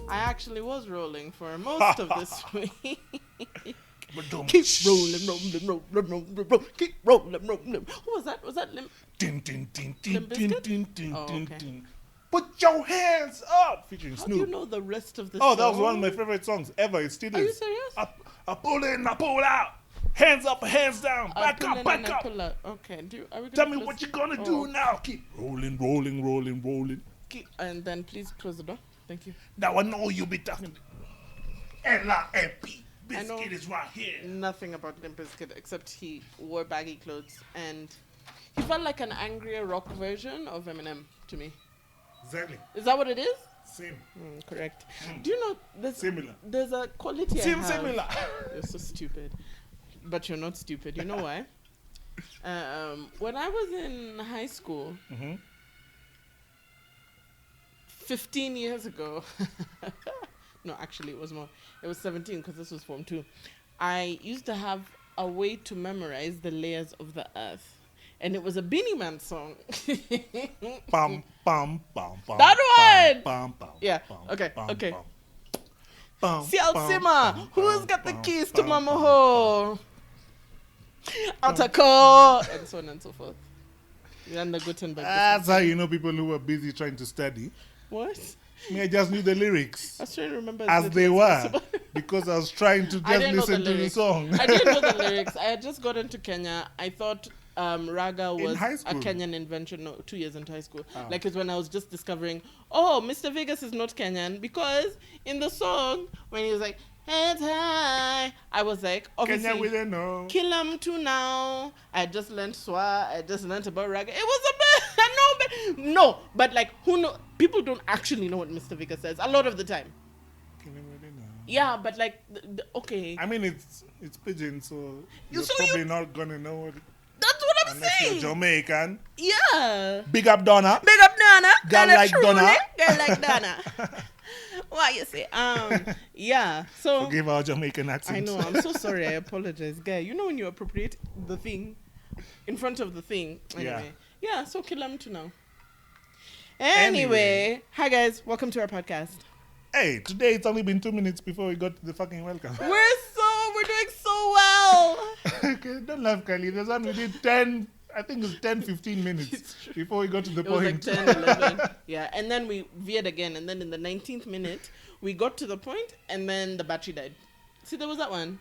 I actually was rolling for most of this week. Keep rolling. Keep rolling. Who was that? Was that Limp? Din, din, din, din, Limp din, Bizkit? din, din, Oh, din, okay. din. Put your hands up, featuring How Snoop. do you know the rest of the Oh, song? that was one of my favorite songs ever. It still is. Are you serious? I pull in, I pull out. Hands up, hands down. Back Pull up, in back and I up. pull out. Okay. Are we gonna Tell me close what it? you're gonna Oh. do now. Keep rolling, rolling, rolling, rolling. And then please close the door. Thank you. Now I know you'll be talking. L-I-M-P. I know Biscuit is right here. nothing about Limp Bizkit except he wore baggy clothes and he felt like an angrier rock version of Eminem to me. Exactly. Is that what it is? Same. Correct. Do you know Similar. there's a quality I Seem have. similar. You're so stupid. But you're not stupid. You know why? When I was in high school, 15 years ago, no, actually it was more. It was 17 because this was Form 2. I used to have a way to memorize the layers of the earth. And it was a Beanie Man song. Bum, bum, bum, bum. That one! Bum, bum, Yeah, bum, okay, bum, okay. bum. Bum, Sial bum, Sima, bum, who's bum, got the bum, keys to bum, Mama bum, Ho? Atako! And so on and so forth. And the Gutenberg. That's how you know people who were busy trying to study. What? Me, I just knew the lyrics I was trying to remember as the they lyrics. were because I was trying to I just didn't know the listen to the lyrics. song. I didn't know the lyrics. I had just gotten to Kenya. I thought raga In was high a school? Kenyan invention. No, 2 years into high school. Oh. Like it's when I was just discovering, oh, Mr. Vegas is not Kenyan because in the song when he was like heads high, I was like, obviously, Kenya we don't know. kill 'em to now. I just learned Swa. I just learned about raga. It was a bit, no, but like who know? People don't actually know what Mr. Vegas says a lot of the time. Kenya we don't know. Yeah, but like, okay, I mean, it's pidgin, so you're so probably you- not gonna know what. that's what I'm Unless you're saying. Jamaican. Yeah. Big up Donna. Big up Donna. Girl Donna like truly. Donna. Girl like Donna. Why you say? Yeah. So Forgive our Jamaican accent. I know. I'm so sorry. I apologize, guy. You know when you appropriate the thing in front of the thing. Anyway. Yeah. So kill them to now. Anyway, hi guys. Welcome to our podcast. Hey, today it's only been 2 minutes before we got to the fucking welcome. We're doing so well. Okay, don't laugh, Kylie. There's one we did 10, I think it's 10, 15 minutes before we got to the It was like point. 10, 11. Yeah, and then we veered again. And then in the 19th minute, we got to the point, and then the battery died. See, there was that one.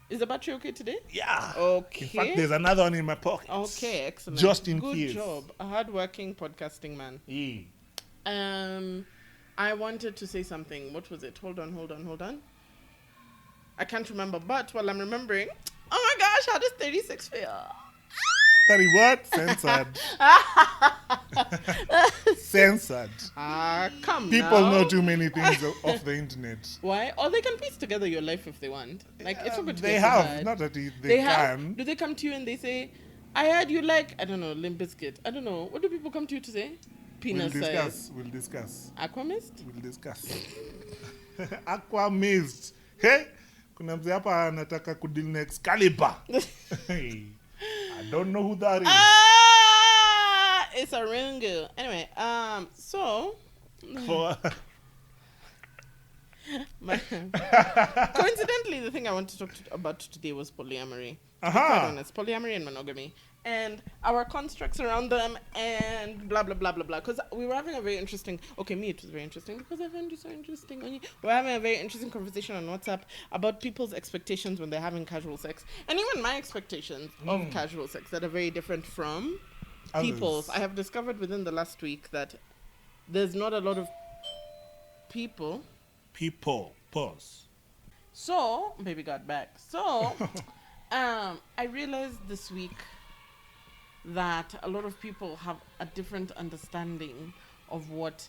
Is the battery okay today? Yeah. Okay. In fact, there's another one in my pocket. Okay, excellent. Just in Good case. job. A hardworking podcasting man. Yeah. I wanted to say something. What was it? Hold on. I can't remember, but while I'm remembering, oh my gosh, how does 36 feel? 30 what? Censored. Censored. Come People now. know too many things off the internet. Why? Or they can piece together your life if they want. Like, it's not going to They get too have. bad. Not that they They have. can. Do they come to you and they say, I heard you like, I don't know, Limp Bizkit. I don't know. What do people come to you to say? Penis size. We'll discuss. Aquamist? We'll discuss. Aqua mist. Hey, kuna mzee hapa anataka kudeal na Excalibur. Hey, I don't know who that is. It's a ringu. Anyway, so For coincidentally, the thing I want to talk about today was polyamory. To be Aha. quite honest, polyamory and monogamy, and our constructs around them, and blah blah blah blah blah. Because we were having a very interesting. Okay, me it was very interesting because I found it so interesting. We were having a very interesting conversation on WhatsApp about people's expectations when they're having casual sex, and even my expectations of casual sex that are very different from Others. people's. I have discovered within the last week that there's not a lot of people. pause. So, baby got back. So, I realized this week that a lot of people have a different understanding of what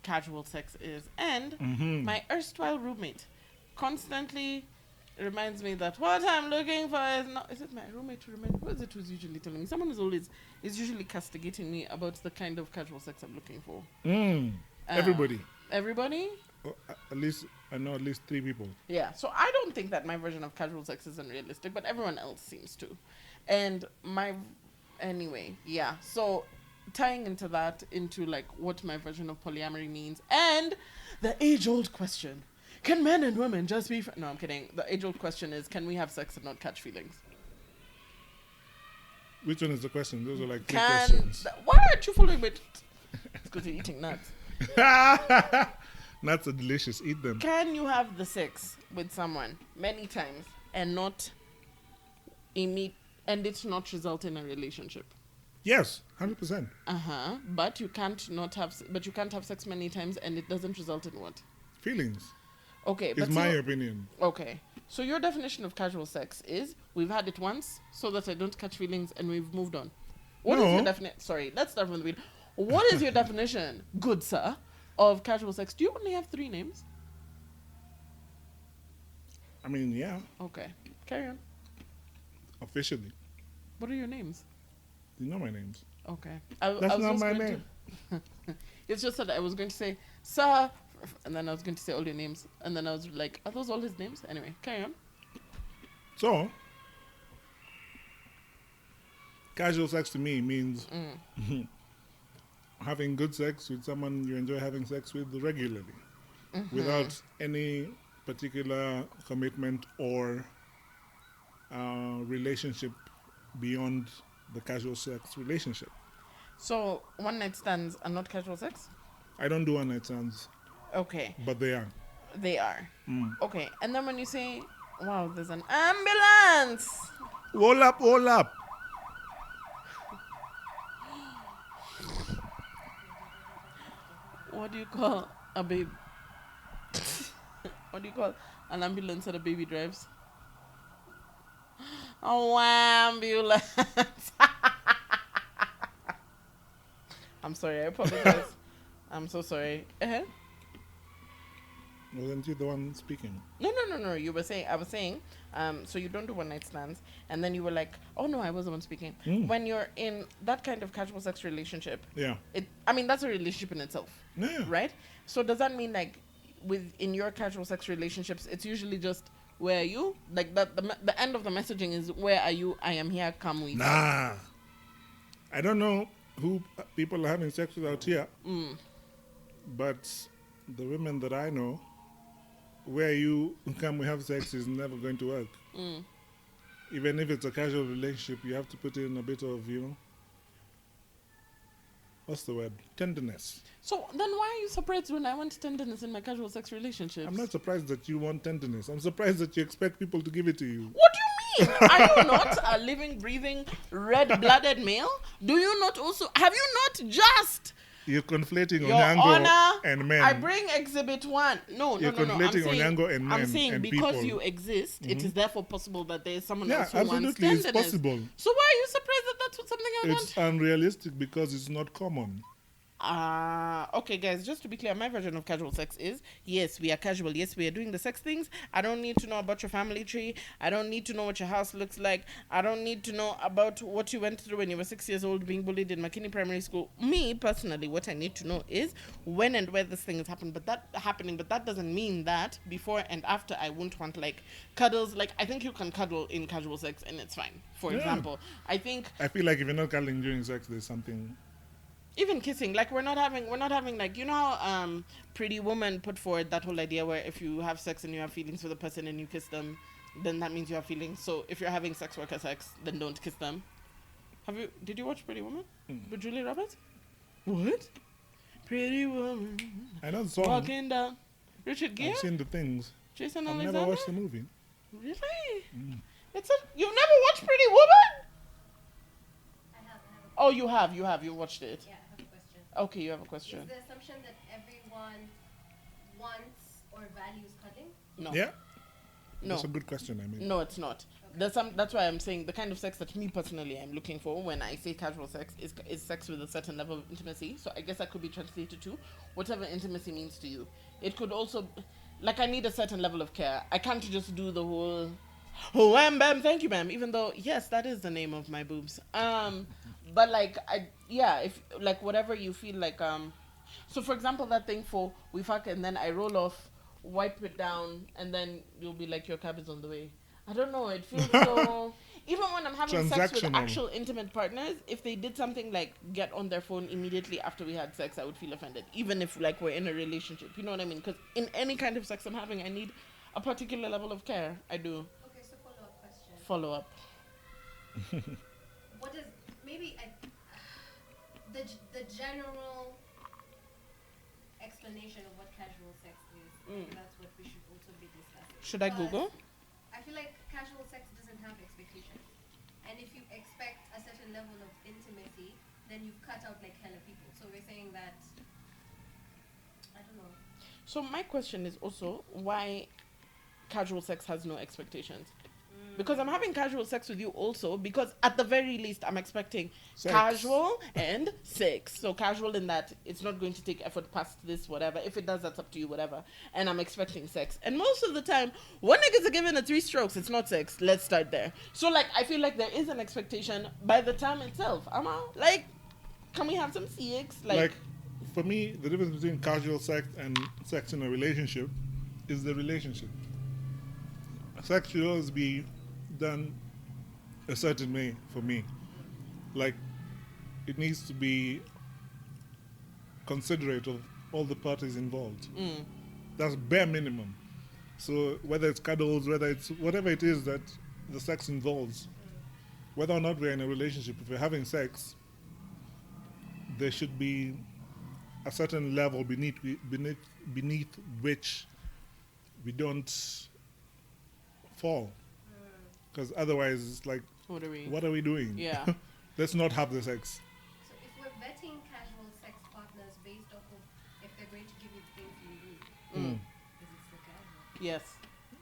casual sex is. And my erstwhile roommate constantly reminds me that what I'm looking for is not... Is it my roommate who reminds me? What is it who's usually telling me? Someone is usually castigating me about the kind of casual sex I'm looking for. Everybody. Everybody? Oh, at least I know at least 3 people. Yeah, so I don't think that my version of casual sex is unrealistic, but everyone else seems to. And anyway, yeah. So tying into that, into like what my version of polyamory means, and the age-old question: can men and women just be? No, I'm kidding. The age-old question is: can we have sex and not catch feelings? Which one is the question? Those are like three Can questions. why aren't you following it? It's because you're eating nuts. Nuts are delicious. Eat them. Can you have the sex with someone many times and not and it not result in a relationship? Yes, 100%. But you can't have sex many times and it doesn't result in what? Feelings. Okay, Is my opinion. Okay. So your definition of casual sex is we've had it once so that I don't catch feelings and we've moved on. What is your definition? Sorry, let's start from the beginning. What is your definition, good sir, of casual sex? Do you only have 3 names? I mean, yeah, Okay. Carry on. officially. What are your names? You know my names. Okay. That's not my name. It's just that I was going to say, sir, and then I was going to say all your names. And then I was like, are those all his names? Anyway, carry on. So, casual sex to me means having good sex with someone you enjoy having sex with regularly without any particular commitment or relationship beyond the casual sex relationship. So, one night stands are not casual sex? I don't do one night stands, Okay. but they are. They are. Okay. And then when you say, wow, there's an ambulance. Roll up, roll up. What do you call a baby? What do you call an ambulance that a baby drives? Oh, ambulance. I'm sorry, I apologize. I'm so sorry. Wasn't you the one speaking? No. You were saying, I was saying, so you don't do one night stands. And then you were like, oh no, I was the one speaking. When you're in that kind of casual sex relationship, Yeah. That's a relationship in itself. Yeah. Right? So does that mean like in your casual sex relationships, it's usually just, where are you? Like the end of the messaging is, where are you? I am here, come with me. Nah. I don't know who people are having sex with out here. But the women that I know, where you come we have sex is never going to work. Even if it's a casual relationship, you have to put in a bit of, what's the word? Tenderness. So then why are you surprised when I want tenderness in my casual sex relationships? I'm not surprised that you want tenderness. I'm surprised that you expect people to give it to you. What do you mean? Are you not a living, breathing, red-blooded male? Do you not also... Have you not just... You're conflating Your Onyango Honor, and men. I bring exhibit 1. No. You're conflating Onyango and men I'm saying and because people. you exist, it is therefore possible that there is someone Yeah, else who wants absolutely, it's tenderness. possible. So why are you surprised that that's something I want? It's unrealistic because it's not common. Okay, guys, just to be clear, my version of casual sex is, yes, we are casual. Yes, we are doing the sex things. I don't need to know about your family tree. I don't need to know what your house looks like. I don't need to know about what you went through when you were 6 years old being bullied in McKinney Primary School. Me, personally, what I need to know is when and where this thing is happening. But that doesn't mean that before and after I won't want, like, cuddles. Like, I think you can cuddle in casual sex and it's fine. For example, I feel like if you're not cuddling during sex, there's something... Even kissing, like we're not having like, you know how Pretty Woman put forward that whole idea where if you have sex and you have feelings for the person and you kiss them, then that means you have feelings. So if you're having sex worker sex, then don't kiss them. Did you watch Pretty Woman with Julia Roberts? What? Pretty Woman. I know the song. Walking down. Richard Gere? I've seen the things. Jason I've Alexander? never watched the movie. Really? You've never watched Pretty Woman? Oh, you have. You watched it. Yeah, I have a question. Okay, you have a question. Is the assumption that everyone wants or values cuddling? No. Yeah? No. That's a good question, I mean. No, it's not. Okay. That's why I'm saying the kind of sex that me personally I'm looking for when I say casual sex is sex with a certain level of intimacy. So I guess that could be translated to whatever intimacy means to you. It could also, like, I need a certain level of care. I can't just do the whole, oh, wham, bam, thank you, ma'am. Even though, yes, that is the name of my boobs. But like, if like whatever you feel like, so for example, that thing for we fuck and then I roll off, wipe it down, and then you'll be like, your cab is on the way. I don't know. It feels so. even when I'm having sex with Transactional. actual intimate partners, if they did something like get on their phone immediately after we had sex, I would feel offended. Even if like we're in a relationship, you know what I mean? Because in any kind of sex I'm having, I need a particular level of care. I do. Okay, so follow-up question. Follow up. What is maybe the general explanation of what casual sex is? Mm. That's what we should also be discussing. Should I Because Google? I feel like casual sex doesn't have expectations, and if you expect a certain level of intimacy, then you've cut out like hella people. So we're saying that I don't know. So my question is also why casual sex has no expectations. Because I'm having casual sex with you also, because at the very least I'm expecting Sex. casual and sex. So casual in that it's not going to take effort past this, whatever. If it does, that's up to you, whatever. And I'm expecting sex. And most of the time, when niggas are given a 3 strokes, it's not sex. Let's start there. So like, I feel like there is an expectation by the time itself. Like, can we have some sex? Like, for me, the difference between casual sex and sex in a relationship is the relationship. Sex should always be done a certain way for me. Like, it needs to be considerate of all the parties involved. That's bare minimum. So whether it's cuddles, whether it's whatever it is that the sex involves, whether or not we're in a relationship, if we're having sex, there should be a certain level beneath which we don't fall. Because otherwise, it's like, what what are we doing? Yeah. Let's not have the sex. So if we're vetting casual sex partners based off of if they're going to give you things you need, is it still casual? Yes.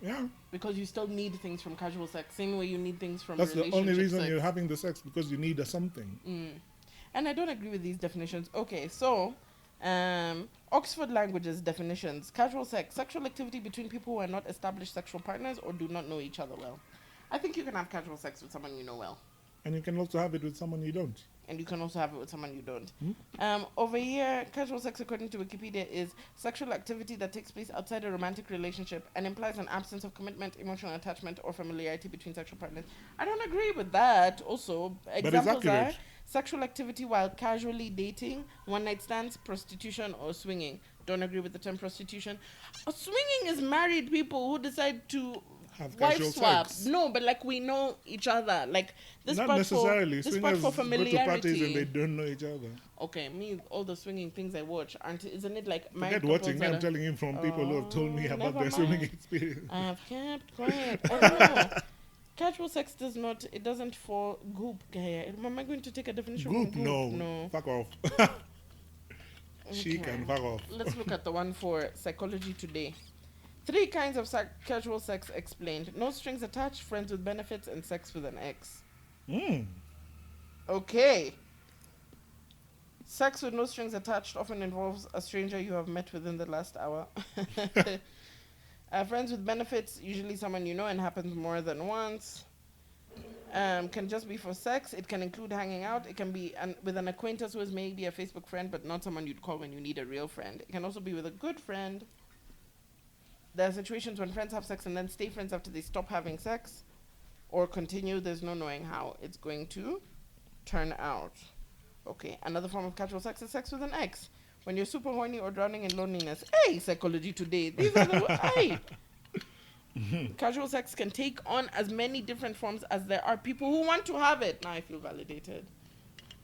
Yeah. Because you still need things from casual sex, same way you need things from That's the relationship only reason sex. you're having the sex, because you need a something. And I don't agree with these definitions. Okay, so Oxford Languages definitions: casual sex, sexual activity between people who are not established sexual partners or do not know each other well. I think you can have casual sex with someone you know well. And you can also have it with someone you don't. And you can also have it with someone you don't. Over here, casual sex, according to Wikipedia, is sexual activity that takes place outside a romantic relationship and implies an absence of commitment, emotional attachment, or familiarity between sexual partners. I don't agree with that. Also, examples are accurate. sexual activity while casually dating, one-night stands, prostitution, or swinging. Don't agree with the term prostitution. Swinging is married people who decide to Have wife casual swap. sex. No, but like we know each other. Like this Not part necessarily. for this part Swingers for go to familiarity. parties and they don't know each other. Okay, me, all the swinging things I watch, aren't, isn't it like my Forget watching me. I'm telling you from people who have told me about their swimming experience. I've kept quiet. I don't know. Casual sex does not, it doesn't fall goop. Am I going to take a definition Goop? from goop? No. Fuck off. She Okay. can fuck off. Let's look at the one for Psychology Today. 3 kinds of casual sex explained: no strings attached, friends with benefits, and sex with an ex. Okay. Sex with no strings attached often involves a stranger you have met within the last hour. Friends with benefits, usually someone you know and happens more than once. Can just be for sex. It can include hanging out. It can be with an acquaintance who is maybe a Facebook friend, but not someone you'd call when you need a real friend. It can also be with a good friend. There are situations when friends have sex and then stay friends after they stop having sex, or continue. There's no knowing how it's going to turn out. Okay, another form of casual sex is sex with an ex. When you're super horny or drowning in loneliness. Hey, Psychology Today. These are the hey. Casual sex can take on as many different forms as there are people who want to have it. Now I feel validated.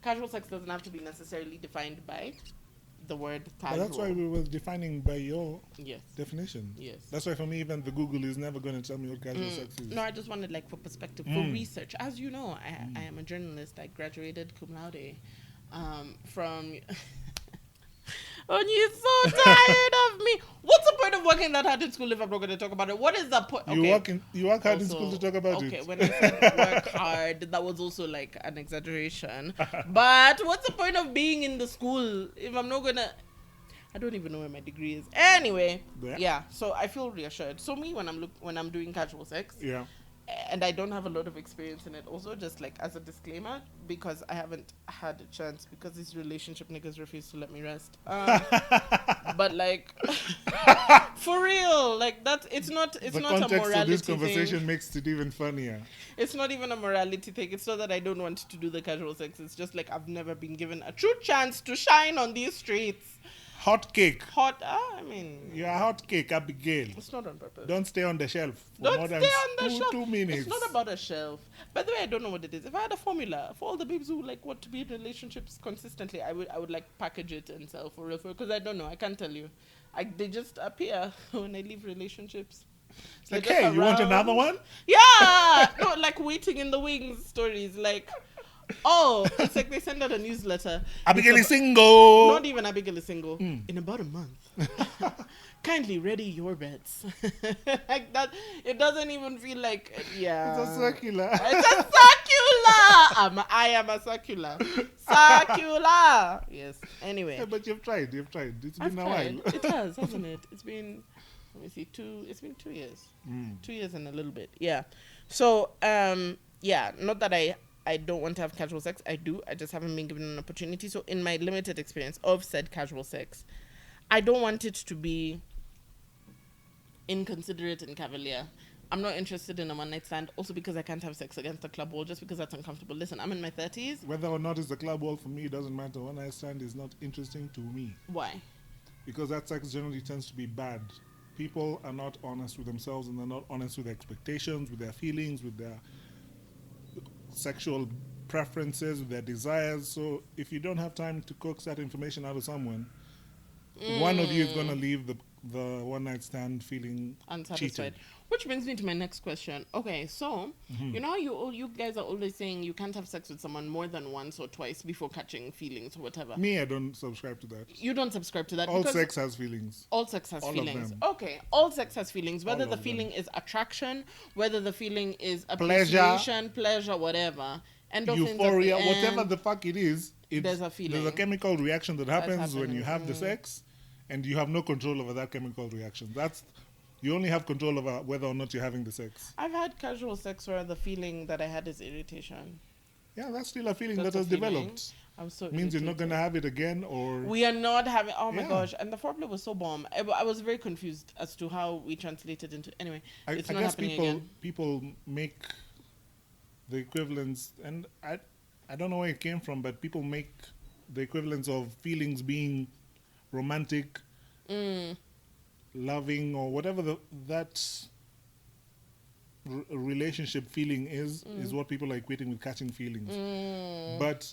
Casual sex doesn't have to be necessarily defined by the word But casual. that's why we were defining by your Yes. definition. Yes. That's why for me, even the Google is never going to tell me what casual sex is. No, I just wanted like for perspective, for research. As you know, I am a journalist. I graduated cum laude from. Oh, you're so tired of me. What's the point of working that hard in school if I'm not going to talk about it? What is the point? You work hard in Also, school to talk about okay, it. when I said work hard, that was also like an exaggeration. But what's the point of being in the school if I'm not gonna? I don't even know where my degree is. Anyway, yeah. So I feel reassured. So me, when I'm doing casual sex, Yeah. and I don't have a lot of experience in it. Also, just like as a disclaimer, because I haven't had a chance because these relationship niggas refuse to let me rest. but like, for real, like that's it's not a The context of morality this conversation thing. makes it even funnier. It's not even a morality thing. It's not that I don't want to do the casual sex. It's just like I've never been given a true chance to shine on these streets. Hot cake. I mean, You're a hot cake, Abigail. it's not on purpose. Don't stay on the shelf for Don't more stay than on the shelf. 2 minutes. It's not about a shelf. By the way, I don't know what it is. If I had a formula for all the babes who like want to be in relationships consistently, I would like package it and sell for real, because I don't know. I can't tell you. They just appear when I leave relationships. It's like, They're just hey, you want around. another one? Yeah, no, like waiting in the wings stories. Like, oh, it's like they send out a newsletter. Abigail It's is single. not even Abigail is single. In about a month. Kindly ready your bets. Like that. It doesn't even feel like, yeah. It's a circular. It's a circular. I am a circular. Circular. Yes. Anyway. Yeah, but you've tried. It's I've been a tried. while. It has, hasn't it? It's been, let me see, it's been 2 years. 2 years and a little bit. Yeah. So, yeah, not that I don't want to have casual sex. I do. I just haven't been given an opportunity. So in my limited experience of said casual sex, I don't want it to be inconsiderate and cavalier. I'm not interested in a one-night stand, also because I can't have sex against a club wall, just because that's uncomfortable. Listen, I'm in my 30s. Whether or not it's a club wall, for me, it doesn't matter. One night stand is not interesting to me. Why? Because that sex generally tends to be bad. People are not honest with themselves, and they're not honest with their expectations, with their feelings, with their sexual preferences, with their desires. So if you don't have time to coax that information out of someone, one of you is going to leave the one night stand feeling Unsatisfied. cheated. Which brings me to my next question. Okay, so you know how you guys are always saying you can't have sex with someone more than once or twice before catching feelings or whatever. Me, I don't subscribe to that. You don't subscribe to that. All because sex has feelings. all sex has All of feelings. them. Okay, all sex has feelings. Whether All the of feeling is attraction, whether the feeling is Pleasure. appreciation, pleasure, whatever. Endorphins at the Euphoria, end. whatever the fuck it is, There's a feeling. There's a chemical reaction that happens when you happening. have the sex, and you have no control over that chemical reaction. You only have control over whether or not you're having the sex. I've had casual sex where the feeling that I had is irritation. Yeah, that's still a feeling That's that has a feeling. developed. I'm so Means you're not irritated. going to have it again, or We are not having. Oh my Yeah. gosh! And the foreplay was so bomb. I was very confused as to how we translated into. Anyway, I it's guess not happening again. people make the equivalents, and I don't know where it came from, but people make the equivalents of feelings being romantic, loving, or whatever that relationship feeling is what people are equating with catching feelings. But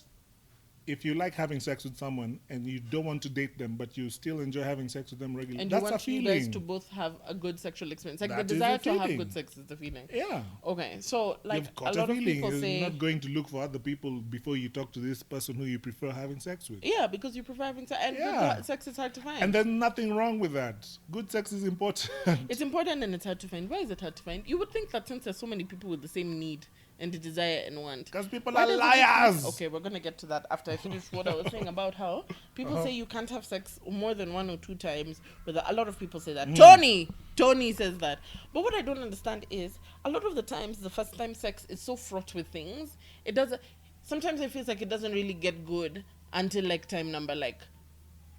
if you like having sex with someone and you don't want to date them, but you still enjoy having sex with them regularly, And you that's a want you feeling. guys to both have a good sexual experience. Like That the is desire a to have feeling. good sex is the feeling. Yeah. Okay, so like You've a got lot a of feeling. people You're say, not going to look for other people before you talk to this person who you prefer having sex with. yeah, because you prefer having sex, and Yeah. good sex is hard to find. And there's nothing wrong with that. Good sex is important. It's important and it's hard to find. Why is it hard to find? You would think that since there's so many people with the same need and the desire and want. Because people Why are does it liars. Okay, we're gonna get to that after I finish what I was saying about how people say you can't have sex more than 1 or 2 times. But a lot of people say that. Tony says that. But what I don't understand is a lot of the times the first time sex is so fraught with things. It doesn't. Sometimes it feels like it doesn't really get good until like time number like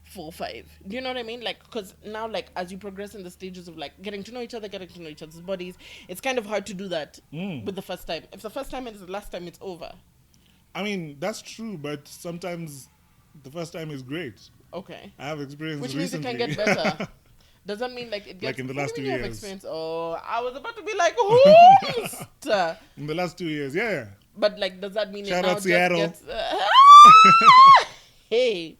4 or 5. Do you know what I mean? Like, because now, like, as you progress in the stages of like getting to know each other's bodies, it's kind of hard to do that with the first time. If the first time is the last time, it's over. I mean, that's true, but sometimes the first time is great. Okay. I have experience Which means it recently. can get better. Does that mean like it gets Like in the what last do 2 you mean you have years. experience? Oh, I was about to be like, who's? In the last 2 years, yeah. But like, does that mean Shout it now out just Seattle. gets? Hey,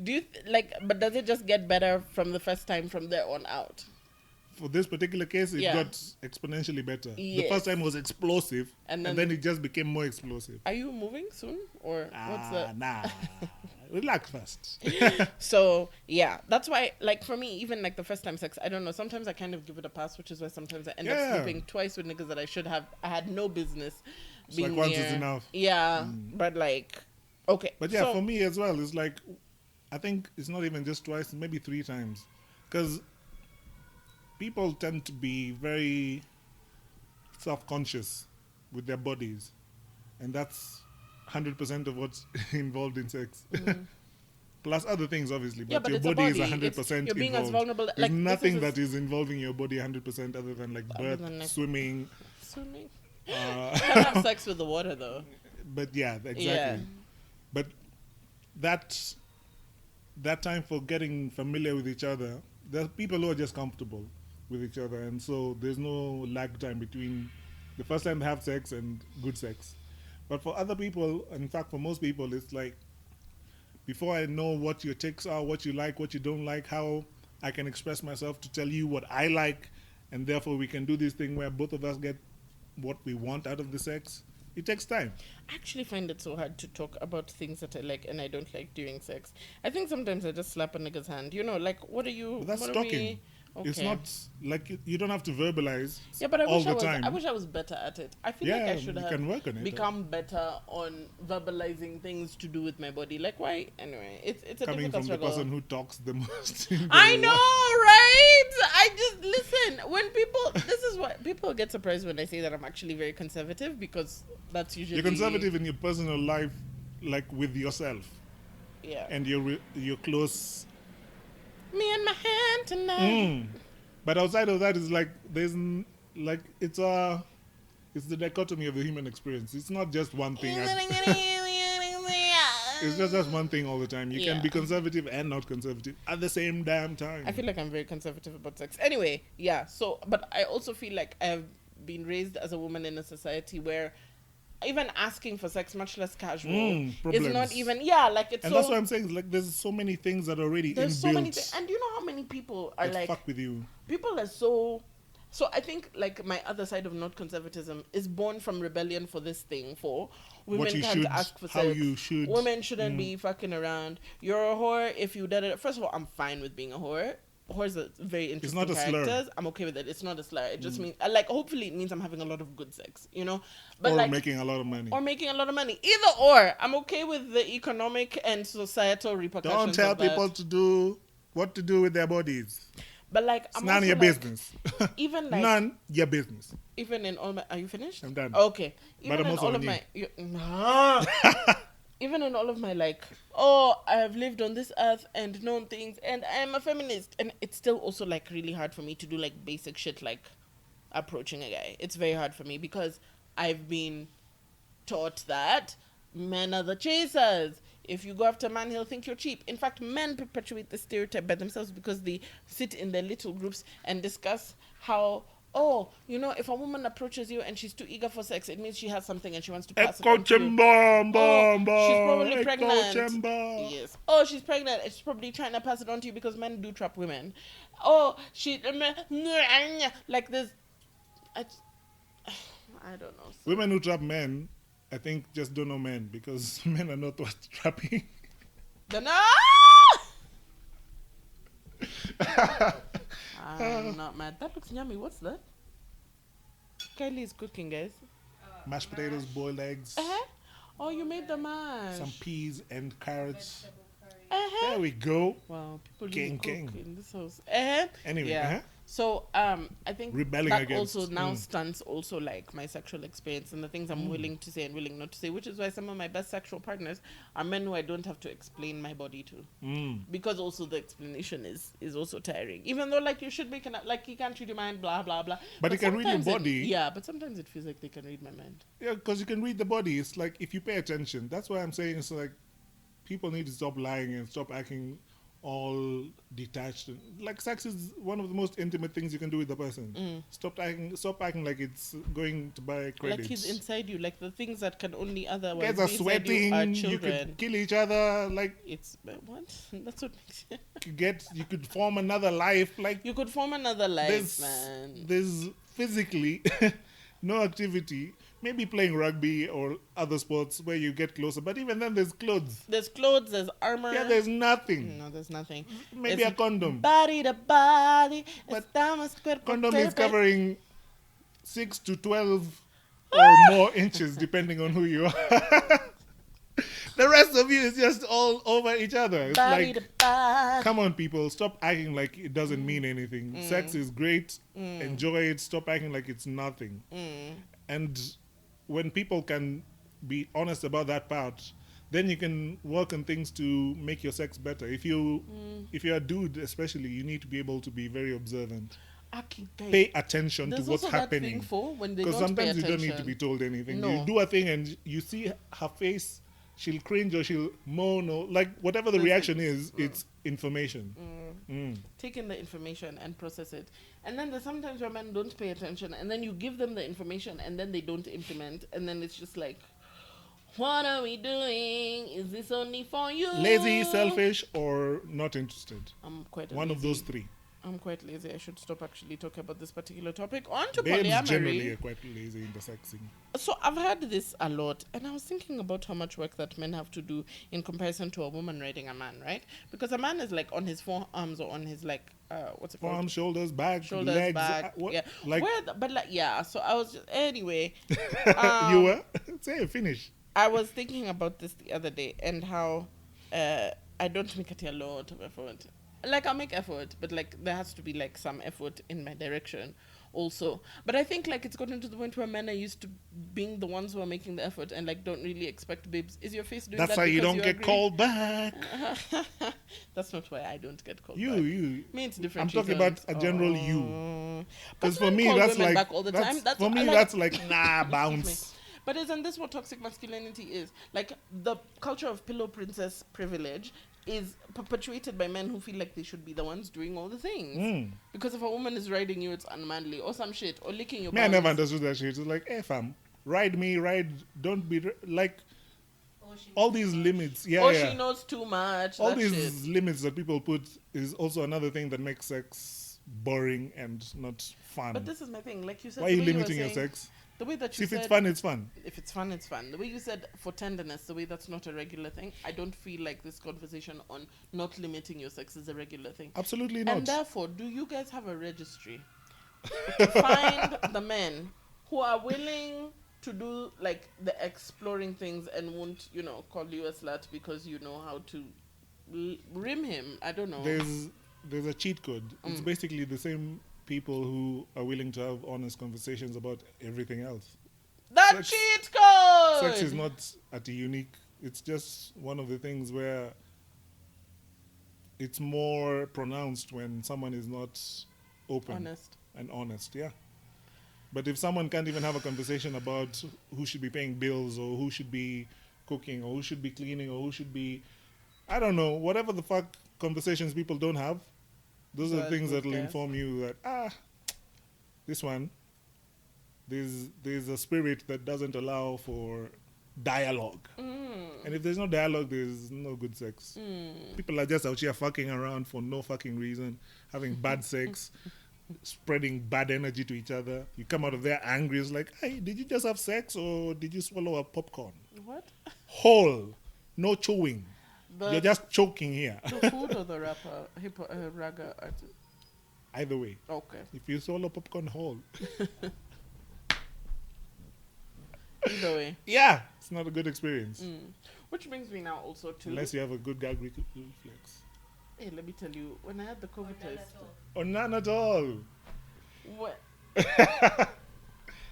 do you like? But does it just get better from the first time from there on out? For this particular case, it Yeah. got exponentially better. The Yes. first time was explosive, And and then- then it just became more explosive. Are you moving soon or what's the? Nah. Relax first. So yeah, that's why. Like for me, even like the first time sex, I don't know. Sometimes I kind of give it a pass, which is why sometimes I end up Yeah. sleeping twice with niggas that I should have. I had no business It's being like once near. is enough. Yeah, but like, okay. But yeah, so, for me as well, it's like, I think it's not even just twice, maybe 3 times. Because people tend to be very self-conscious with their bodies. And that's 100% of what's involved in sex. plus other things, obviously. Yeah, But but your it's a body is body. 100% You're being as involved. vulnerable. There's Like nothing this that is involving your body 100% other than like Other birth, than, like, swimming. swimming. Uh, Can't have sex with the water though. but yeah, exactly. Yeah. But that time for getting familiar with each other, there are people who are just comfortable with each other, and so there's no lag time between the first time they have sex and good sex. But for other people, in fact, for most people, it's like before I know what your takes are, what you like, what you don't like, how I can express myself to tell you what I like, and therefore we can do this thing where both of us get what we want out of the sex. It takes time. I actually find it so hard to talk about things that I like and I don't like during sex. I think sometimes I just slap a nigga's hand. You know, like, what are you... But that's what are talking. we... Okay. It's not like you don't have to verbalize Yeah, but I all wish the I was. time. I wish I was better at it. I feel like Yeah, I should you have can work on it. become better on verbalizing things to do with my body. Like, why? Anyway, it's a Coming difficult from the struggle. person who talks the most. in the I know, world. right? I just listen when people. This is what people get surprised when I say that I'm actually very conservative, because that's usually You're conservative in your personal life, like with yourself, Yeah. and you're close. Me and my hand tonight. But outside of that, it's like it's the dichotomy of the human experience. It's not just one thing. It's just one thing all the time. You Yeah. can be conservative and not conservative at the same damn time. I feel like I'm very conservative about sex. Anyway, yeah. So, but I also feel like I've been raised as a woman in a society where even asking for sex, much less casual, is problems. not even. Yeah, like it's. And so, that's what I'm saying. Like, there's so many things that are already there's inbuilt so many things, and you know how many people are that like. fuck with you. People are so. So I think like my other side of not conservatism is born from rebellion for this thing for women What you can't should, ask for how sex. you should. Women shouldn't be fucking around. You're a whore if you did it. First of all, I'm fine with being a whore. Whores are very interesting not a slur. characters. I'm okay with it. It's not a slur. It just means like hopefully it means I'm having a lot of good sex, you know. But or like making a lot of money. or making a lot of money. Either or. I'm okay with the economic and societal repercussions. Don't tell of that. people to do what to do with their bodies. But like It's I'm none of also your like, business. Even like None your business. even in all my are you finished? I'm done. Okay. But Even I'm in also all of on my even in all of my like, oh, I have lived on this earth and known things and I'm a feminist, and it's still also like really hard for me to do like basic shit like approaching a guy. It's very hard for me because I've been taught that men are the chasers. If you go after a man, he'll think you're cheap. In fact, men perpetuate the stereotype by themselves because they sit in their little groups and discuss how, oh, you know, if a woman approaches you and she's too eager for sex, it means she has something and she wants to pass it on to you. She's probably pregnant. Yes. Oh, she's pregnant. She's probably trying to pass it on to you because men do trap women. Oh, like this. I don't know. Women who trap men, I think, just don't know men because men are not worth trapping. I'm not mad. That looks yummy. What's that? Kylie is cooking, guys. Mashed potatoes, boiled eggs, Uh-huh. Oh, you made the mash. some peas and carrots. Vegetable curry. Uh-huh. There we go. Wow, people King, really cook king. in this house. Uh-huh. Anyway, Yeah. uh-huh. So I think Rebelling that against, also now stunts also like my sexual experience and the things I'm willing to say and willing not to say, which is why some of my best sexual partners are men who I don't have to explain my body to, because also the explanation is also tiring. Even though like you should be like you can't read your mind, blah blah blah. But you can read your sometimes body. Yeah, but sometimes it feels like they can read my mind. Yeah, because you can read the body. It's like if you pay attention. That's why I'm saying it's like people need to stop lying and stop acting all detached. Like sex is one of the most intimate things you can do with the person. Stop acting like it's going to buy credits. Like he's inside you, like the things that can only otherwise Guys be are inside sweating. you are You children. could kill each other. Like It's what? That's what makes you could form another life. Like you could form another life, there's man. there's physically no activity. Maybe playing rugby or other sports where you get closer. But even then, there's clothes. There's clothes, there's armor. Yeah, there's nothing. No, there's nothing. Maybe It's a condom. Body to body. But Estamos cuerpo Condom is cuerpo. covering 6 to 12 or more inches, depending on who you are. The rest of you is just all over each other. It's Body like, to body. come on, people, stop acting like it doesn't mean anything. Sex is great. Enjoy it. Stop acting like it's nothing. And when people can be honest about that part, then you can work on things to make your sex better. If you're a dude, especially, you need to be able to be very observant. Pay attention to There's what's also that thing happening. for when they Because don't pay sometimes you don't attention. need to be told anything. No. You do a thing and you see her face, she'll cringe or she'll moan or like whatever the Listen. reaction is, it's information. Take in the information and process it. And then there's sometimes where men don't pay attention, and then you give them the information and then they don't implement, and then it's just like, what are we doing? Is this only for you? Lazy, selfish, or not interested. I'm quite One lazy. of those three. I'm quite lazy. I should stop actually talking about this particular topic. On to Babes generally polyamory. are quite lazy in the sexing. So I've heard this a lot, and I was thinking about how much work that men have to do in comparison to a woman riding a man, right? Because a man is like on his forearms or on his like what's it called? Arms, shoulders, back, Shoulders, legs. back. What? Yeah. Like but like yeah. So I was just, anyway. you were? Say finish. I was thinking about this the other day and how I don't make it a lot of effort. Like I'll make effort, but like there has to be like some effort in my direction also. But I think like it's gotten to the point where men are used to being the ones who are making the effort and like don't really expect babes. Is your face doing That's that? why you because don't get agree? called back. That's not why I don't get called You, back. you. Me, it's different. I'm talking about reasons. a general you. But Because for men me, call that's women like back all the time. That's for me, like- that's like nah, bounce. But isn't this what toxic masculinity is? Like the culture of pillow princess privilege is perpetuated by men who feel like they should be the ones doing all the things. Because if a woman is riding you, it's unmanly or some shit or licking your Me, I balls. never understood that shit. It's like, hey fam, ride me, ride. Don't be like Or she all these limits. Yeah, Or yeah. she knows too much. All that these shit. limits that people put is also another thing that makes sex boring and not fun. But this is my thing. Like you said, Why are the you way were limiting your saying- sex? The way that See, you if said, it's fun, it's fun. if it's fun, it's fun. The way you said for tenderness, the way that's not a regular thing. I don't feel like this conversation on not limiting your sex is a regular thing. Absolutely not. And therefore, do you guys have a registry to find the men who are willing to do like the exploring things and won't, you know, call you a slut because you know how to rim him? I don't know. There's a cheat code. It's basically the same people who are willing to have honest conversations about everything else. That sex- cheat code. Sex is not at a unique. It's just one of the things where it's more pronounced when someone is not open honest. and honest. Yeah. But if someone can't even have a conversation about who should be paying bills or who should be cooking or who should be cleaning or who should be, I don't know, whatever the fuck conversations people don't have, those are the But things who that will cares? inform you that, this one, there's a spirit that doesn't allow for dialogue. And if there's no dialogue, there's no good sex. People are just out here fucking around for no fucking reason, having bad sex, spreading bad energy to each other. You come out of there angry. It's like, hey, did you just have sex or did you swallow a popcorn? What? Whole, no chewing. The, You're just choking here. the food or the rapper, raga artist? Either way, Okay. if you swallow popcorn whole, Either way. yeah, it's not a good experience. Which brings me now also to. Unless you have a good gag reflex. Hey, let me tell you, when I had the COVID none test, at all. Or none at all.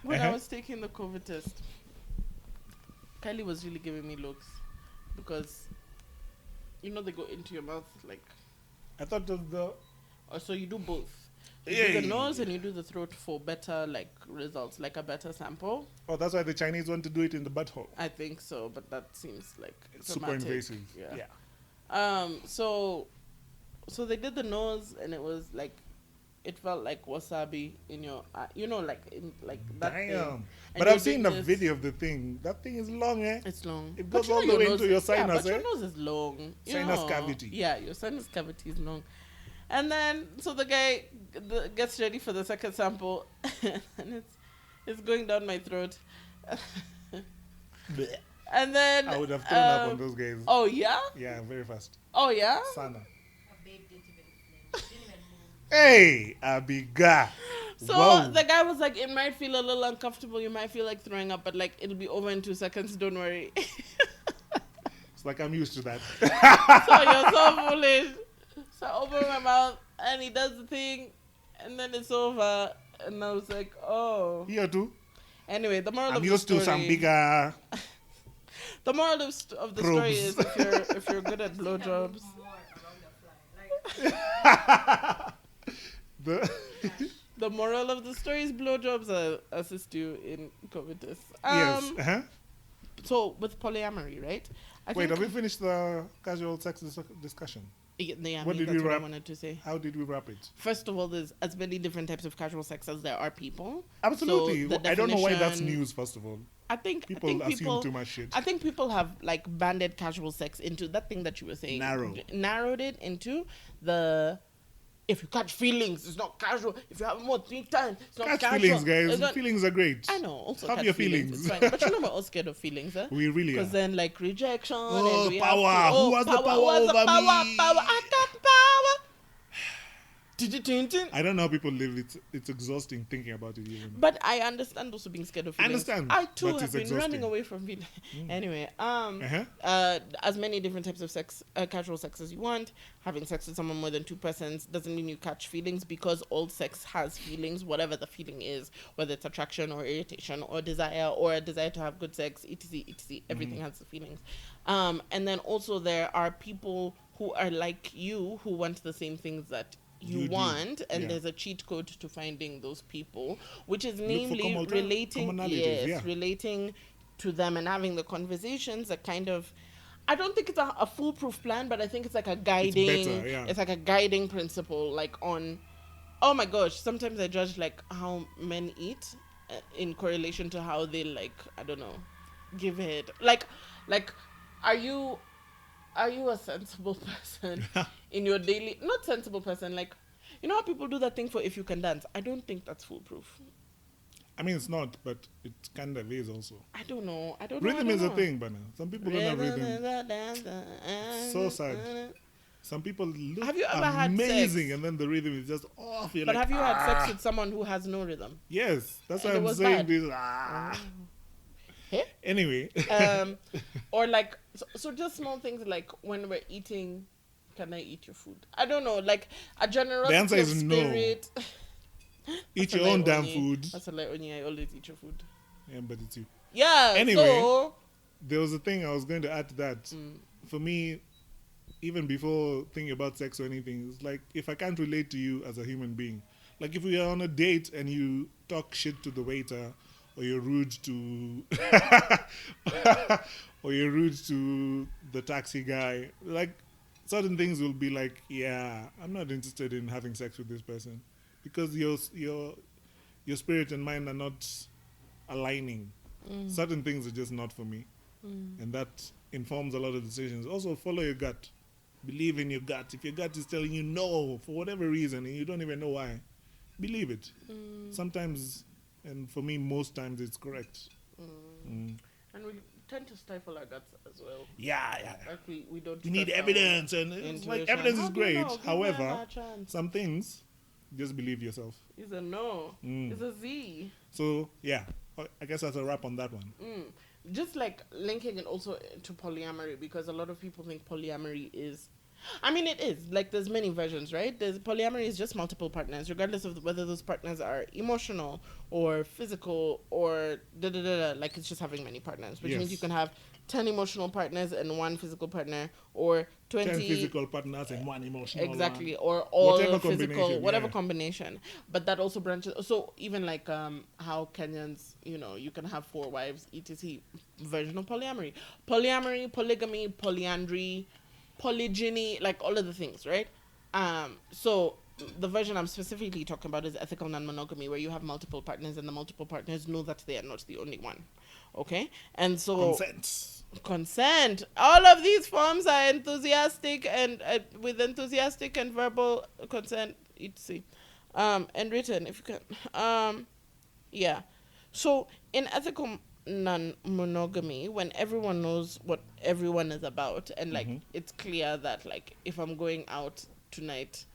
when I was taking the COVID test, Kylie was really giving me looks because, you know, they go into your mouth like. I thought of the So you do both. You Yeah, do the yeah, nose yeah. and you do the throat for better like results, like a better sample. oh, that's why the Chinese want to do it in the butthole. I think so, but that seems like It's super dramatic. invasive. Yeah. Yeah. So they did the nose, and it was like, it felt like wasabi in your, you know, like in like that thing. Damn. And But you're I've seen doing the this- video of the thing. That thing is long, eh? It's long. It But goes you all know the way your into nose- your sinus, but eh? your nose is long. you Sinus know. cavity. Yeah, your sinus cavity is long. And then, so the guy gets ready for the second sample, and it's going down my throat. Blech. And then I would have thrown up on those guys. Oh yeah? Yeah, very fast. Oh yeah? Sana. A babe didn't even move. Hey, Abiga. So Whoa. the guy was like, it might feel a little uncomfortable, you might feel like throwing up, but like it'll be over in 2 seconds, don't worry. It's like I'm used to that. So you're so foolish. So I open my mouth and he does the thing and then it's over. And I was like, oh. Here too. Anyway, the moral I'm of the used story. to some bigger. The The moral of the story is if you're good at blowjobs. More around the fly. Like, The The moral of the story is blowjobs assist you in covetous. yes. Uh-huh. So with polyamory, right? Wait, have we finished the casual sex discussion? Yeah, What did that's we what I wrap? wanted to say. How did we wrap it? First of all, there's as many different types of casual sex as there are people. Absolutely. So the I don't know why that's definition- news. First of all, I think people assume people too much shit. I think people have like banded casual sex into that thing that you were saying. Narrowed it into the if you catch feelings, it's not casual. If you have more 3 times, it's not Catch casual. feelings, guys. It's not- Feelings are great. I know. Also, Have catch your feelings. feelings. It's fine. But you know we're all scared of feelings, huh? We really Because are. then like rejection Oh, and we power. have to, Who has the power Who has the over power? me? Power. I got power. I don't know how people live. It's exhausting thinking about it even. But I understand also being scared of I feelings. understand, I too but have it's been exhausting. running away from feelings. Anyway, Uh-huh. as many different types of sex, casual sex as you want. Having sex with someone more than 2 persons doesn't mean you catch feelings because all sex has feelings, whatever the feeling is, whether it's attraction or irritation or desire or a desire to have good sex, etc., etc. Everything has the feelings. And then also there are people who are like you who want the same things that you You do. want, and Yeah. there's a cheat code to finding those people, which is for namely relating commonalities, yeah. relating to them and having the conversations that kind of I don't think it's a foolproof plan, but I think it's like a guiding better, yeah. it's like a guiding principle, like on oh my gosh, sometimes I judge like how men eat in correlation to how they like, I don't know, give it like are you a sensible person in your daily not sensible person, like you know how people do that thing for if you can dance? I don't think that's foolproof. I mean, it's not, but it kind of is also. I don't know. Rhythm is a thing, but some people don't have rhythm. So So sad. Some people look Have you ever had amazing, sex? and then the rhythm is just off. You're But like, have you had sex with someone who has no rhythm? Yes, that's And why it I'm was saying bad? this. Hey? Anyway, Or like so just small things like when we're eating, can I eat your food? I don't know, like a generosity The answer of is no. spirit. eat That's a your lie, own damn Onyi. food. That's a lie, Onyi. I always eat your food. Yeah, but it's you. Yeah. Anyway, So, There was a thing I was going to add to that. Mm. For me, even before thinking about sex or anything, it's like if I can't relate to you as a human being, like if we are on a date and you talk shit to the waiter, or you're rude to, or you're rude to the taxi guy, like certain things will be like, yeah, I'm not interested in having sex with this person because your spirit and mind are not aligning. Certain things are just not for me. And that informs a lot of decisions. Also, follow your gut. Believe in your gut. If your gut is telling you no for whatever reason and you don't even know why, believe it. Sometimes, and for me, most times, it's correct. and we tend to stifle our guts as well. Yeah. Like we don't. You need trust our evidence, and it's intuition. like evidence How is do you great. know? Give them However, a chance. some things, just believe yourself. It's a no. It's a Z. So, yeah, I guess that's a wrap on that one. Just like linking it also to polyamory, because a lot of people think polyamory is, I mean, it is like there's many versions, right? There's polyamory is just multiple partners, regardless of whether those partners are emotional or physical or like it's just having many partners, which means Yes. you can have 10 emotional partners and 1 physical partner, or 20 10 physical partners and 1 emotional exactly, one. or all Whatever physical, combination, whatever yeah. combination. But that also branches. So even like how Kenyans, you can have 4 wives, etc. Version of polyamory, polygamy, polyandry, polygyny, like all of the things, right? So the version I'm specifically talking about is ethical non-monogamy, where you have multiple partners and the multiple partners know that they are not the only one. Okay, and so consent. All of these forms are enthusiastic and with enthusiastic and verbal consent, etc. And written if you can. Yeah. So in ethical non-monogamy, when everyone knows what everyone is about, and like it's clear that like if I'm going out tonight,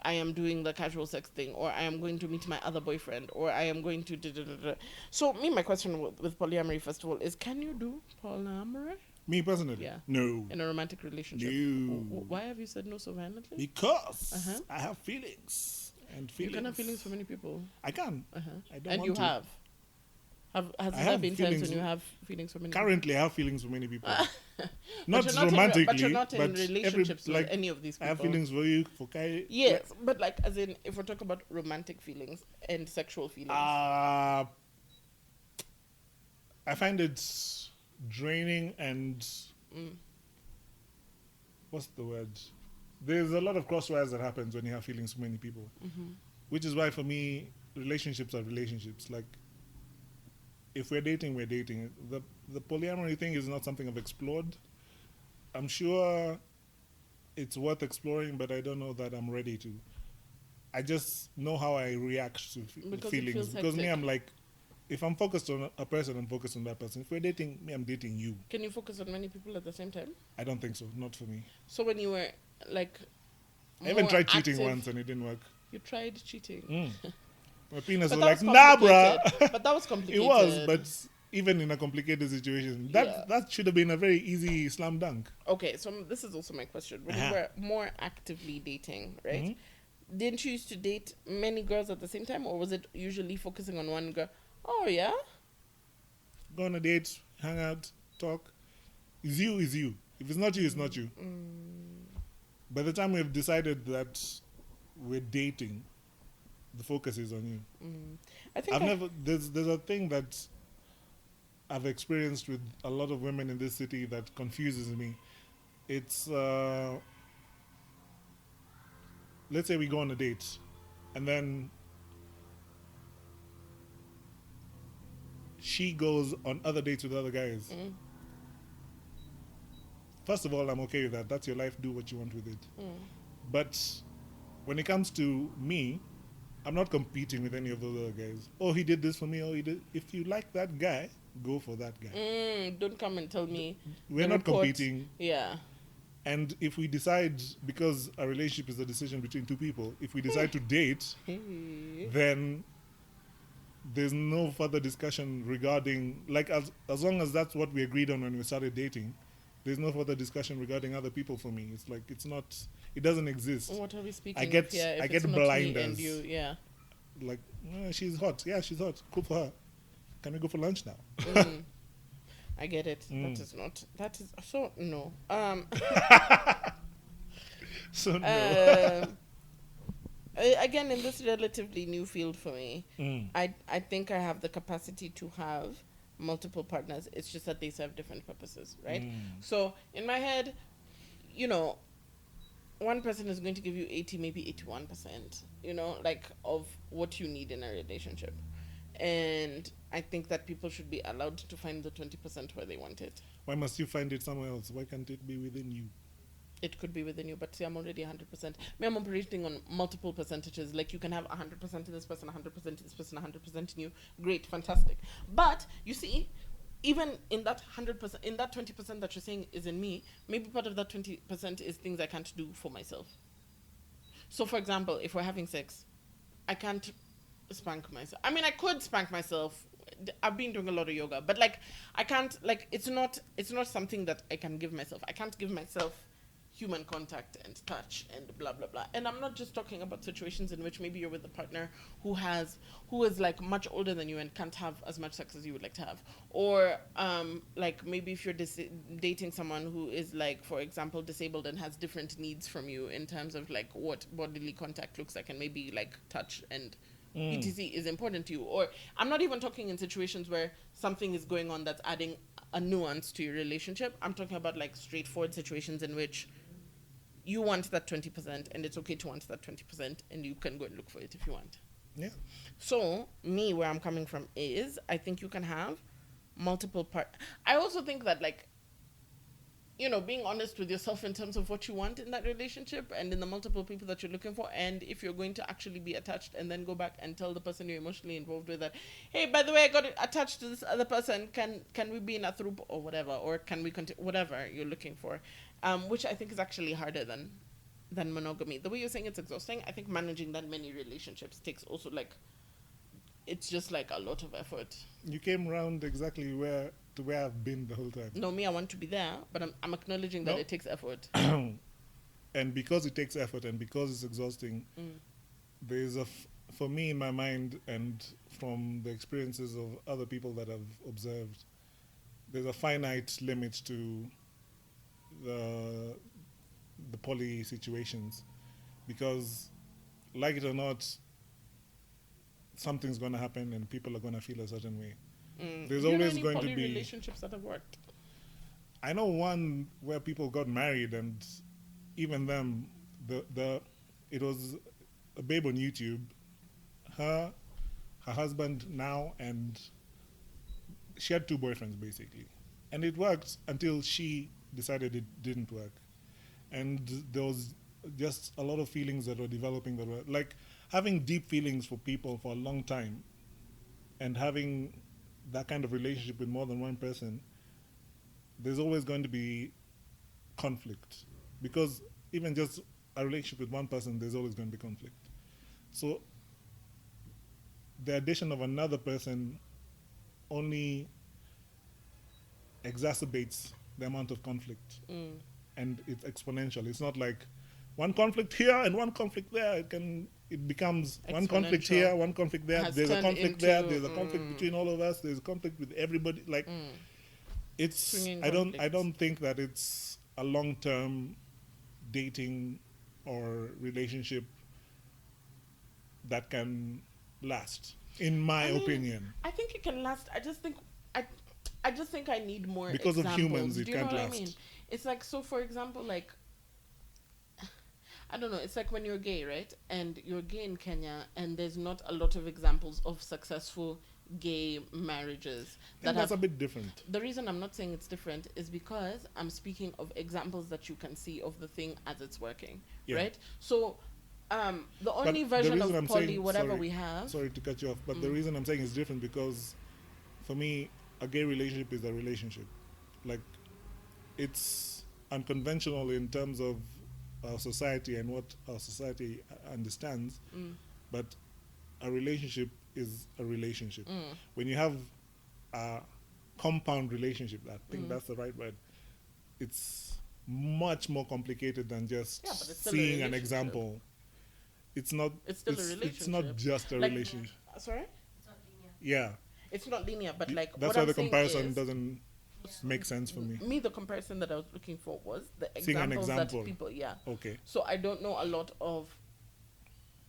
I am doing the casual sex thing, or I am going to meet my other boyfriend, or I am going to So my question with polyamory, first of all, is can you do polyamory Me personally? Yeah. No. in a romantic relationship? No. Why have you said no so violently? Because I have feelings. And You feelings. can have feelings for many people. I can. I don't And want you to. have. Has I there have been times feelings when you have feelings for many Currently, I have feelings for many people. Not you're not romantically, but you're not in but relationships like with any of these I have people. feelings for you, for Kai. Yes, but like as in if we're talking about romantic feelings and sexual feelings. I find it draining and what's the word? There's a lot of crosswires that happens when you have feelings for many people, which is why for me relationships are relationships. Like if we're dating, we're dating. The polyamory thing is not something I've explored. I'm sure it's worth exploring, but I don't know that I'm ready to. I just know how I react to Because it feelings. feels Because me, hectic. I'm like, if I'm focused on a person, I'm focused on that person. If we're dating, me, I'm dating you. Can you focus on many people at the same time? I don't think so. Not for me. So when you were like I even more tried cheating active- once and it didn't work. You tried cheating. My penis But was that like, was nah, complicated. bruh. But that was It complicated. was, but even in a complicated situation, Yeah. that should have been a very easy slam dunk. Okay, so this is also my question. When you were more actively dating, right? Didn't you used to date many girls at the same time, or was it usually focusing on one girl? Oh yeah. Go on a date, hang out, talk. Is you, is you. If it's not you, it's not you. By the time we've decided that we're dating, the focus is on you. I think There's a thing that I've experienced with a lot of women in this city that confuses me. It's let's say we go on a date and then she goes on other dates with other guys. First of all, I'm okay with that. That's your life. Do what you want with it. But when it comes to me, I'm not competing with any of those other guys. Oh, he did this for me. Oh, he did. If you like that guy, go for that guy. don't come and tell me We're the not report- competing. Yeah. And if we decide, because a relationship is a decision between two people, if we decide to date, then there's no further discussion regarding, like, as long as that's what we agreed on when we started dating, there's no further discussion regarding other people for me. It's like, it doesn't exist. What are we speaking I get of here? If I it's get not me blinders. and you, yeah. Like, she's hot. Yeah, she's hot. Cool for her. Can we go for lunch now? I get it. That is so no. So no. Again, in this relatively new field for me, I think I have the capacity to have multiple partners. It's just that they serve different purposes, right? So in my head, one person is going to give you 80, maybe 81%, like of what you need in a relationship. And I think that people should be allowed to find the 20% where they want it. Why must you find it somewhere else? Why can't it be within you? It could be within you, but see, I'm already 100%. I'm operating on multiple percentages. Like, you can have 100% in this person, 100% in this person, 100% in you. Great, fantastic. But, you see, even in that 100%, in that 20% that you're saying is in me, maybe part of that 20% is things I can't do for myself. So, for example, if we're having sex, I can't spank myself. I mean, I could spank myself. I've been doing a lot of yoga, but like, I can't, like, it's not something that I can give myself. I can't give myself human contact and touch and blah blah blah. And I'm not just talking about situations in which maybe you're with a partner who is like much older than you and can't have as much sex as you would like to have, or like maybe if you're dating someone who is, like, for example, disabled and has different needs from you in terms of like what bodily contact looks like, and maybe like touch and etc is important to you. Or I'm not even talking in situations where something is going on that's adding a nuance to your relationship. I'm talking about like straightforward situations in which you want that 20% and it's okay to want that 20% and you can go and look for it if you want. Yeah. So me, where I'm coming from is, I think you can have multiple I also think that, like, being honest with yourself in terms of what you want in that relationship and in the multiple people that you're looking for, and if you're going to actually be attached, and then go back and tell the person you're emotionally involved with that, hey, by the way, I got attached to this other person, can we be in a group or whatever, or can we continue, whatever you're looking for, which I think is actually harder than monogamy. The way you're saying it's exhausting, I think managing that many relationships takes also, like, it's just like a lot of effort. You came around exactly where I've been the whole time. No, me, I want to be there, but I'm acknowledging that it takes effort. And because it takes effort and because it's exhausting, there is a for me, in my mind, and from the experiences of other people that I've observed, there's a finite limit to the poly situations, because, like it or not, something's going to happen and people are going to feel a certain way. There's Do you know always any going to poly be. relationships that have worked? I know one where people got married, and even them, it was a babe on YouTube, her husband now, and she had two boyfriends basically, and it worked until she decided it didn't work, and there was just a lot of feelings that were developing that were like having deep feelings for people for a long time, and having that kind of relationship with more than one person. There's always going to be conflict, because even just a relationship with one person, there's always going to be conflict. So the addition of another person only exacerbates the amount of conflict, and it's exponential. It's not like one conflict here and one conflict there. It becomes one conflict Exponential. here, one conflict there. Has There's a turned conflict there. into, There's a conflict between all of us. There's a conflict with everybody. Like it's. Swinging I conflicts. don't think that it's a long-term dating or relationship that can last, in my I mean, opinion. I think it can last. I just think I need more Because of examples. humans, it Do you know can't what I last. mean? It's like, so for example, like, I don't know, it's like when you're gay, right? And you're gay in Kenya, and there's not a lot of examples of successful gay marriages that That's have. a bit different. The reason I'm not saying it's different is because I'm speaking of examples that you can see of the thing as it's working, Yeah. right? So, the But only the version reason of I'm poly, saying- whatever sorry, we have. Sorry to cut you off, but the reason I'm saying it's different because, for me, a gay relationship is a relationship. Like, it's unconventional in terms of our society and what our society understands, but a relationship is a relationship. When you have a compound relationship, I think that's the right word, it's much more complicated than just Yeah, but it's still a seeing an relationship. example. It's not. It's still a It's not relationship. just a Like- relationship. Sorry? It's not linear. Yeah, It's not linear, but like, that's what why I'm the saying comparison is, doesn't make sense for me. me, the comparison that I was looking for was the Seeing an examples example. that people, yeah. Okay. So I don't know a lot of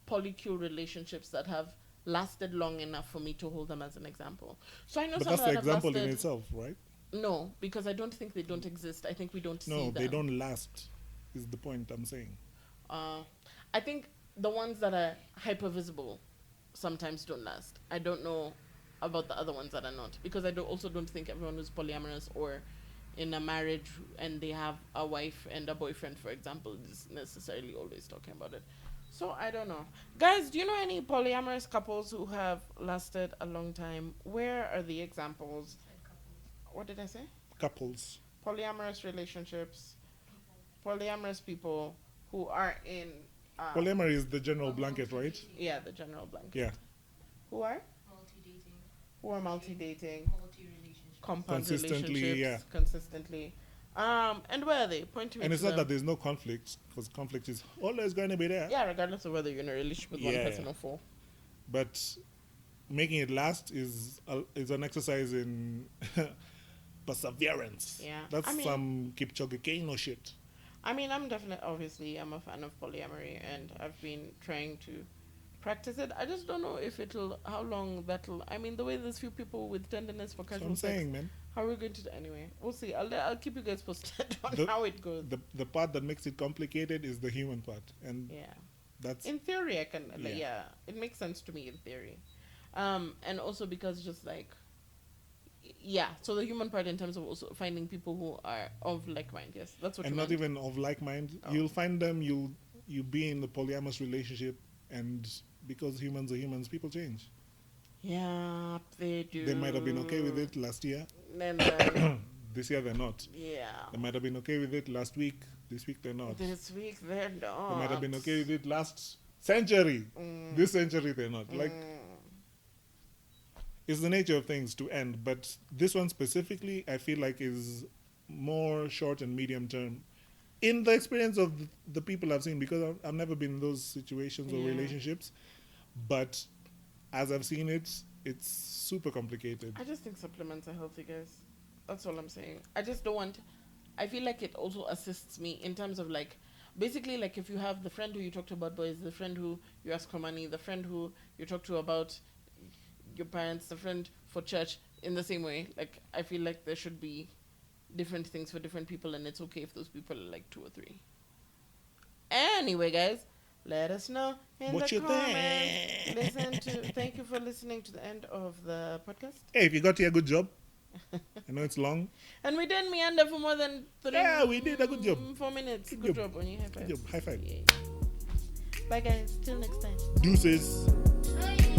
polycule relationships that have lasted long enough for me to hold them as an example. So I know But some that's that the have example in lasted. itself, right? No, because I don't think they don't exist. I think we don't see No, them. they don't last, is the point I'm saying. I think the ones that are hyper visible sometimes don't last. I don't know about the other ones that are not, because I also don't think everyone who's polyamorous or in a marriage and they have a wife and a boyfriend, for example, is necessarily always talking about it. So I don't know. Guys, do you know any polyamorous couples who have lasted a long time? Where are the examples? Said couples. What did I say? Couples. Polyamorous relationships, polyamorous people who are in Polyamory is the general blanket, right? yeah, the general blanket. Yeah. Who are Multi-dating, multi-dating, multi-relationship. compound Consistently, relationships, yeah. consistently. And where are they? Point to me. And it's to not them. that there's no conflict, because conflict is always going to be there. Yeah, regardless of whether you're in a relationship with one Yeah. person or four. But making it last is an exercise in perseverance. Yeah. That's I mean- some Kipchoge Keino shit. I mean, obviously, I'm a fan of polyamory, and I've been trying to practice it. I just don't know if how long that'll. I mean, the way there's few people with tenderness for That's what casual I'm sex. saying, man. How are we going to? Anyway, we'll see. I'll keep you guys posted on The- how it goes. The part that makes it complicated is the human part, and Yeah. that's In theory, I can. Like, Yeah. yeah, it makes sense to me in theory, and also because just like, yeah. So the human part in terms of also finding people who are of like mind. Yes, that's what. and you not meant. even of like mind. Oh. You'll find them. You be in the polyamorous relationship, and because humans are humans, people change. Yeah, they do. They might have been okay with it last year. And then, This year they're not. yeah. They might have been okay with it last week. This week they're not. This week they're not. They might have been okay with it last century. Mm. This century they're not. Like, Mm. it's the nature of things to end. But this one specifically, I feel like is more short and medium term. In the experience of the people I've seen, because I've never been in those situations or Yeah. relationships, But as I've seen it, it's super complicated. I just think supplements are healthy, guys. That's all I'm saying. I just don't want. I feel like it also assists me in terms of like, basically, like if you have the friend who you talked about boys, the friend who you ask for money, the friend who you talk to about your parents, the friend for church, in the same way. Like I feel like there should be different things for different people, and it's okay if those people are like 2 or 3. Anyway, guys, let us know in What the you comments. think? Thank you for listening to the end of the podcast. Hey, if you got here, good job. I know it's long. And we didn't meander for more than 3. Yeah, we did a good job. 4 minutes. Good Good job. job on your high five. Good job. High five. Yay. Bye, guys. Till next time. Deuces. Oh, yeah.